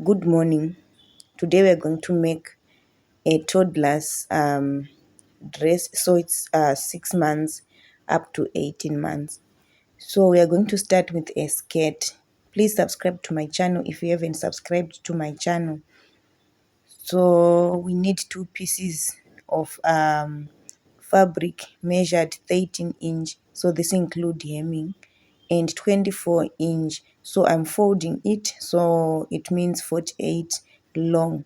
Good morning. Today we are going to make a toddler's dress. So it's 6 months up to 18 months. So we are going to start with a skirt. Please subscribe to my channel if you haven't subscribed to my channel. So we need two pieces of fabric measured 13-inch. So this include hemming, and 24-inch. So I'm folding it, so it means 48 long.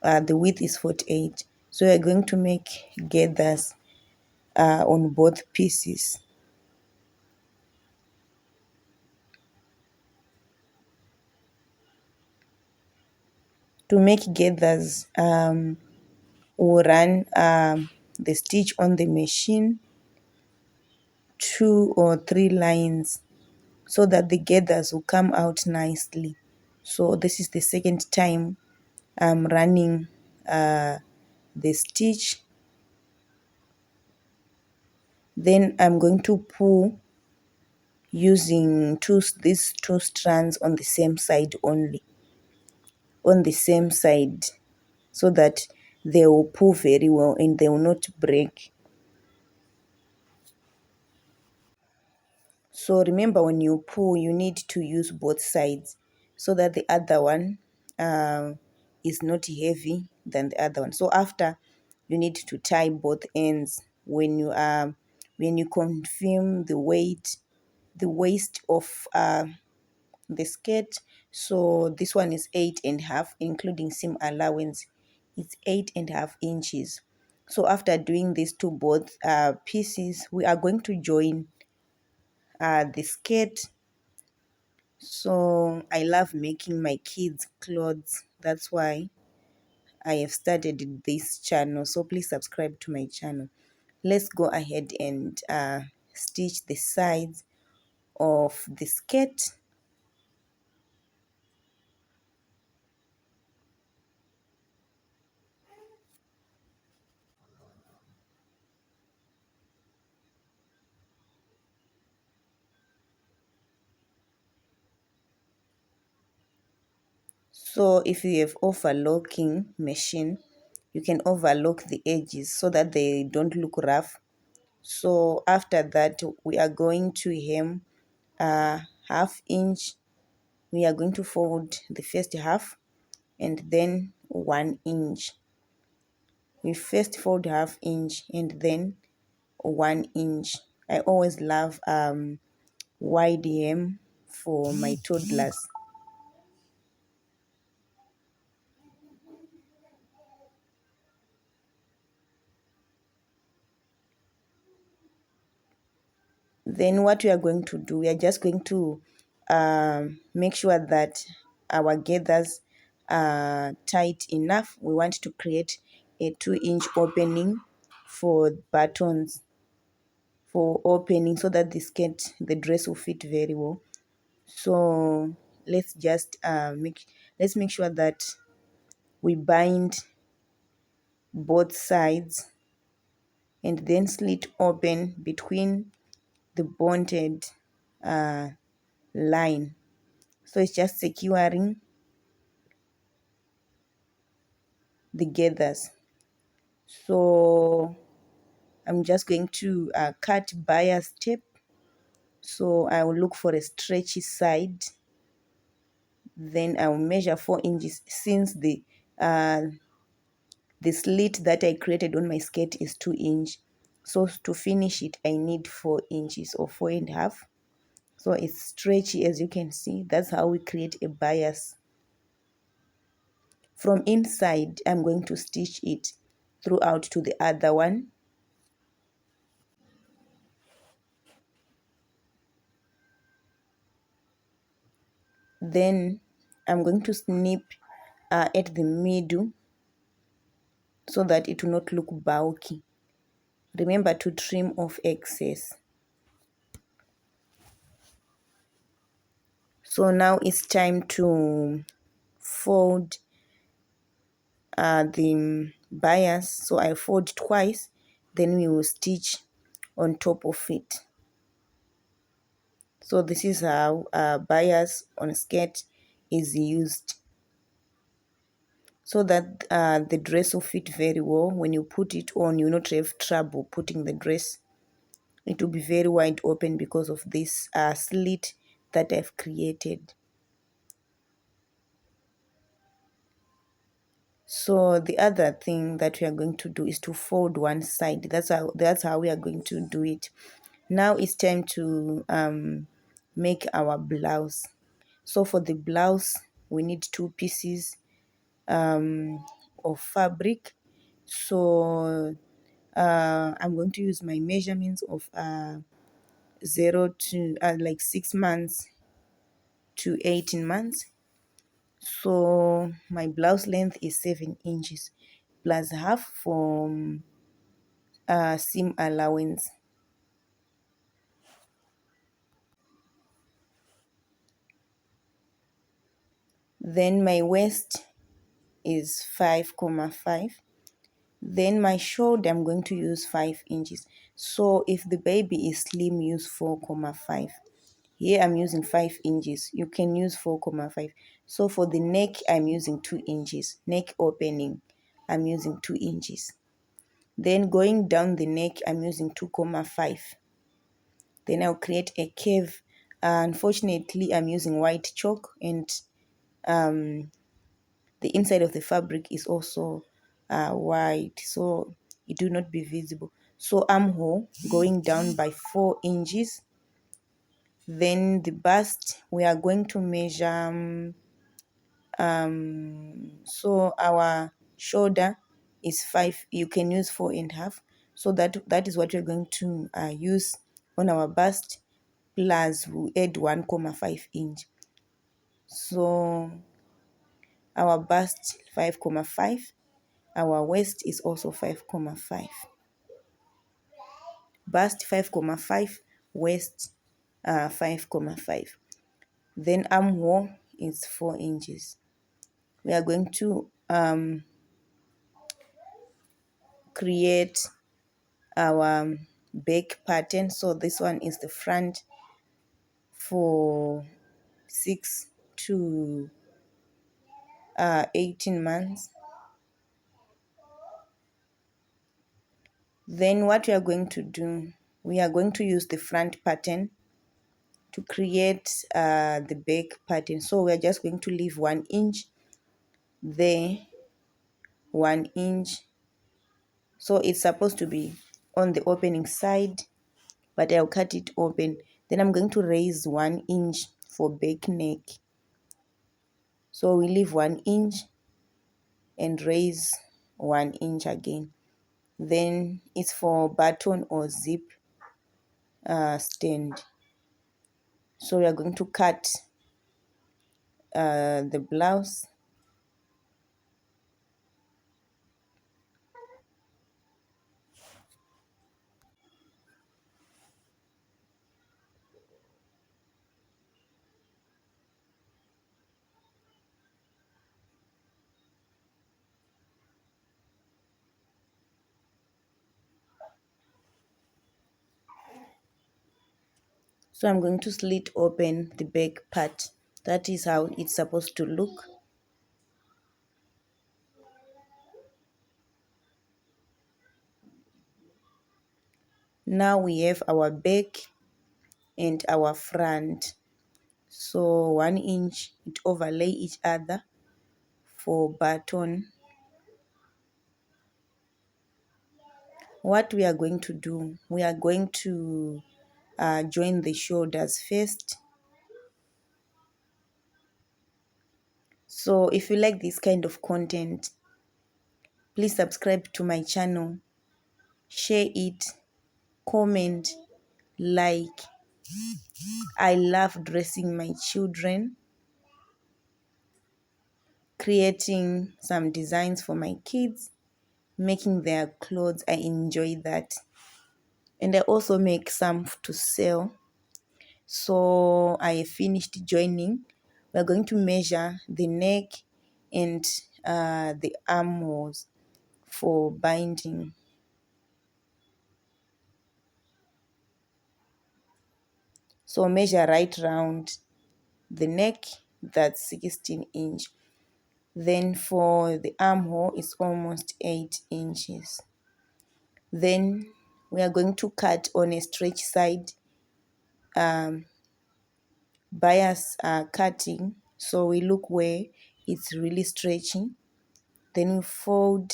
The width is 48. So we're going to make gathers on both pieces. To make gathers, we'll run the stitch on the machine 2 or 3 lines so that the gathers will come out nicely. So this is the second time I'm running the stitch. Then I'm going to pull using these two strands on the same side only, on the same side, so that they will pull very well and they will not break. So remember, when you pull, you need to use both sides so that the other one is not heavy than the other one. So after, you need to tie both ends when you confirm the weight, the waist of the skirt. So this one is 8.5, including seam allowance. It's 8.5 inches. So after doing these to both pieces, we are going to join the skirt. So I love making my kids clothes. That's why I have started this channel. So please subscribe to my channel. Let's go ahead and stitch the sides of the skirt. So if you have overlocking machine, you can overlock the edges so that they don't look rough. So after that, we are going to hem a half inch. We are going to fold the first half and then 1 inch. We first fold half inch and then 1 inch. I always love wide hem for my toddlers. Then what we are going to do, we are just going to make sure that our gathers are tight enough. We want to create a 2-inch opening for buttons, for opening, so that the dress will fit very well. So let's just let's make sure that we bind both sides and then slit open between the bonded line. So it's just securing the gathers. So I'm just going to cut bias tape. So I will look for a stretchy side. Then I will measure 4 inches, since the slit that I created on my skirt is 2 inch. So to finish it, I need 4 inches or 4.5. So it's stretchy, as you can see. That's how we create a bias. From inside, I'm going to stitch it throughout to the other one. Then I'm going to snip at the middle so that it will not look bulky. Remember to trim off excess. So now it's time to fold the bias. So I fold twice, then we will stitch on top of it. So this is how bias on skirt is used. so that the dress will fit very well. When you put it on, you not have trouble putting the dress. It will be very wide open because of this slit that I've created. So the other thing that we are going to do is to fold one side. That's how we are going to do it. Now it's time to make our blouse. So for the blouse, we need 2 pieces of fabric. So I'm going to use my measurements of 0 to like 6 months to 18 months. So my blouse length is 7 inches plus half for seam allowance. Then my waist is 5,5. Then my shoulder, I'm going to use 5 inches. So if the baby is slim, use 4,5. Here I'm using 5 inches. You can use 4,5. So for the neck, I'm using 2 inches. Neck opening, I'm using 2 inches. Then going down the neck, I'm using 2,5. Then I'll create a curve. Unfortunately, I'm using white chalk, and the inside of the fabric is also white, so it will not be visible. So armhole going down by 4 inches. Then the bust, we are going to measure so our shoulder is 5. You can use 4.5. So that is what we're going to use on our bust, plus we add 1,5 inch. So our bust 5,5, our waist is also 5,5. Bust 5,5, waist 5,5. Then armhole is 4 inches. We are going to create our back pattern. So this one is the front for 6 to 18 months. Then what we are going to do, we are going to use the front pattern to create the back pattern. So we are just going to leave 1 inch there, 1 inch. So it's supposed to be on the opening side, but I'll cut it open. Then I'm going to raise 1 inch for back neck. So we leave 1 inch and raise 1 inch again. Then it's for button or zip stand. So we are going to cut the blouse. So I'm going to slit open the back part. That is how it's supposed to look. Now we have our back and our front. So 1 inch, it overlay each other for button. What we are going to do, we are going to join the shoulders first. So if you like this kind of content, please subscribe to my channel, share it, comment, like. I love dressing my children, creating some designs for my kids, making their clothes. I enjoy that. And I also make some to sell. So I finished joining. We're going to measure the neck and the armholes for binding. So measure right round the neck, that's 16 inch. Then for the armhole, it's almost 8 inches. Then we are going to cut on a stretch side, bias cutting, so we look where it's really stretching. Then we fold.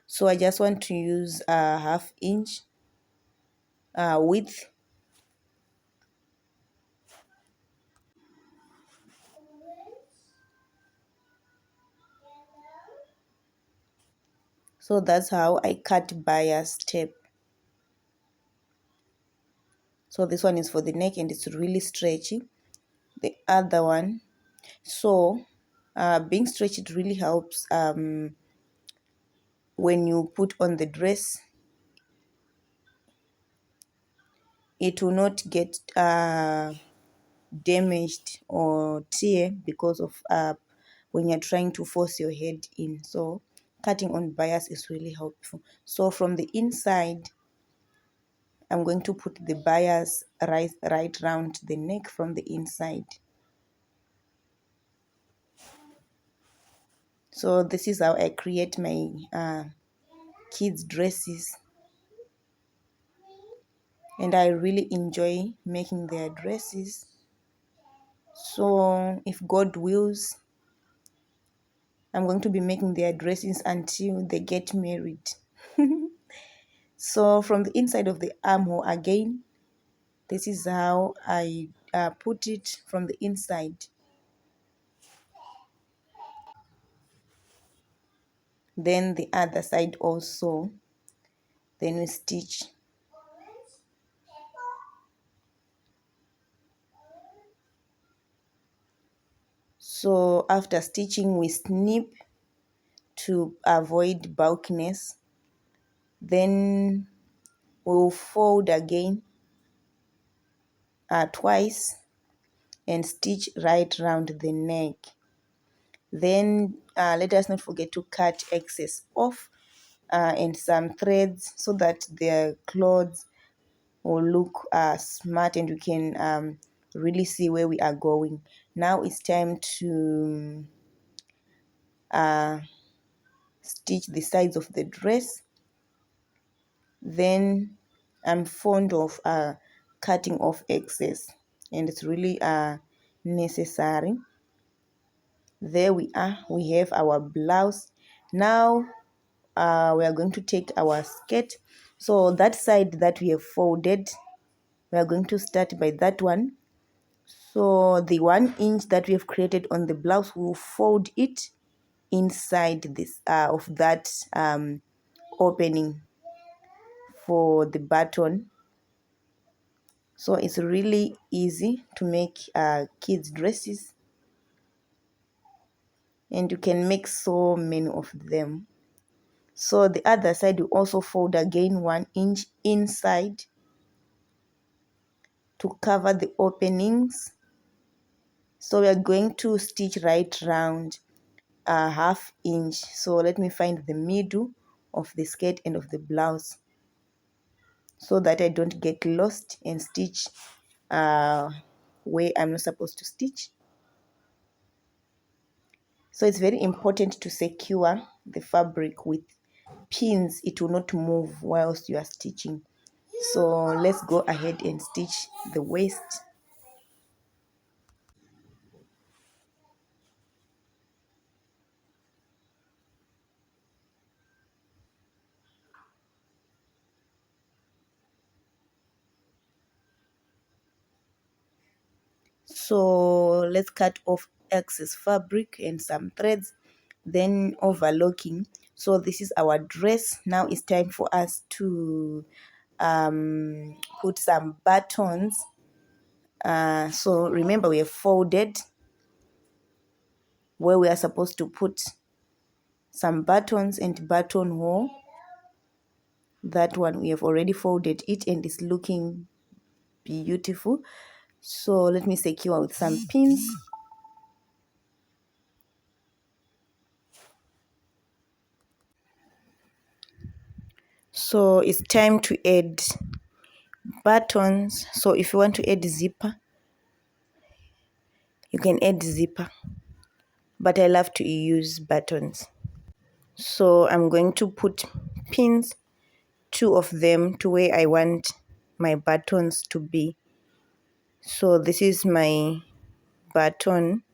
So I just want to use a ½ inch width. So that's how I cut bias tape. So this one is for the neck and it's really stretchy. The other one, so being stretched, it really helps when you put on the dress. It will not get damaged or tear because of when you're trying to force your head in. So cutting on bias is really helpful. So from the inside, I'm going to put the bias right round the neck from the inside. So this is how I create my kids' dresses. And I really enjoy making their dresses. So if God wills, I'm going to be making their dresses until they get married. So from the inside of the armhole again, this is how I put it from the inside. Then the other side also. Then we stitch. So after stitching, we snip to avoid bulkiness. Then we'll fold again twice and stitch right round the neck. Then let us not forget to cut excess off and some threads so that the clothes will look smart and you can really see where we are going. Now it's time to stitch the sides of the dress. Then I'm fond of cutting off excess, and it's really necessary. There we are, we have our blouse. Now we are going to take our skirt. So that side that we have folded, we are going to start by that one. So the 1 inch that we have created on the blouse, we'll fold it inside this of that opening for the button. So it's really easy to make kids dresses, and you can make so many of them. So the other side you also fold again 1 inch inside to cover the openings. So we are going to stitch right round a ½ inch. So let me find the middle of the skirt and of the blouse so that I don't get lost and stitch where I'm not supposed to stitch. So it's very important to secure the fabric with pins. It will not move whilst you are stitching. So let's go ahead and stitch the waist. So let's cut off excess fabric and some threads, then overlocking. So this is our dress. Now it's time for us to put some buttons. So remember, we have folded where we are supposed to put some buttons and buttonhole. That one we have already folded it and it's looking beautiful. So let me secure with some pins. So it's time to add buttons. So if you want to add zipper, You can add zipper, but I love to use buttons. So I'm going to put pins, 2 of them, to where I want my buttons to be. So this is my button.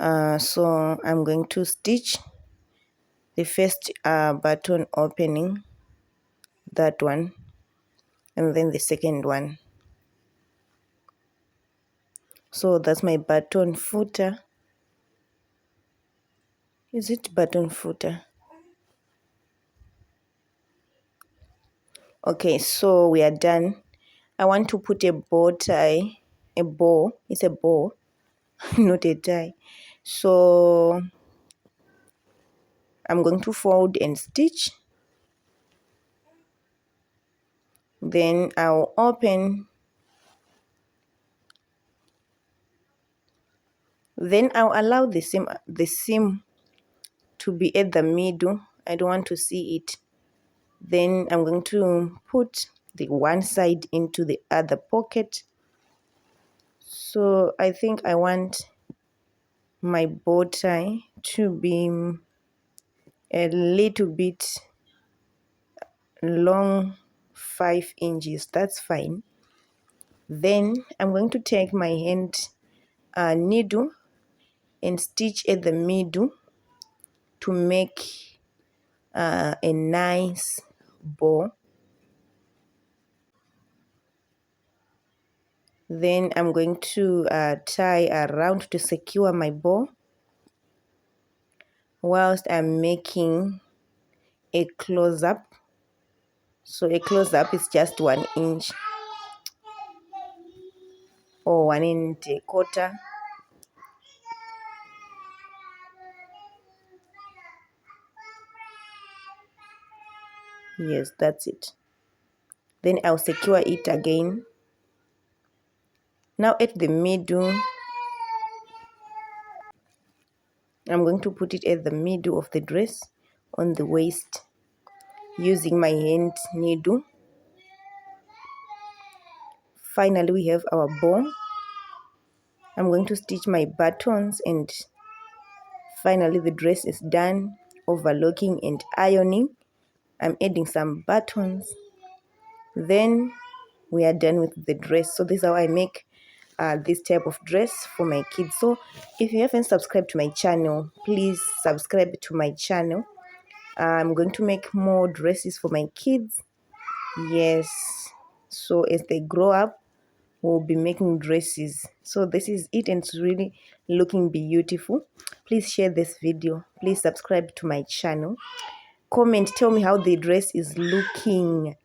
So I'm going to stitch the first button opening, that one, and then the second one. So that's my button footer. Is it button footer? Okay, so we are done. I want to put a bow tie, a bow. It's a bow, not a tie. So I'm going to fold and stitch. Then I'll open. Then I'll allow the seam to be at the middle. I don't want to see it. Then I'm going to put the one side into the other pocket. So I think I want my bow tie to be a little bit long, 5 inches. That's fine. Then I'm going to take my hand needle and stitch at the middle to make a nice bow. Then I'm going to tie around to secure my bow whilst I'm making a close-up. So a close-up is just 1 inch or 1.25 inches. Yes, that's it. Then I'll secure it again. Now at the middle, I'm going to put it at the middle of the dress on the waist using my hand needle. Finally, we have our bow. I'm going to stitch my buttons, and finally the dress is done. Overlocking and ironing. I'm adding some buttons. Then we are done with the dress. So this is how I make this type of dress for my kids. So if you haven't subscribed to my channel, please subscribe to my channel. I'm going to make more dresses for my kids. Yes, so as they grow up, we'll be making dresses. So this is it, and it's really looking beautiful. Please share this video. Please subscribe to my channel. Comment, tell me how the dress is looking.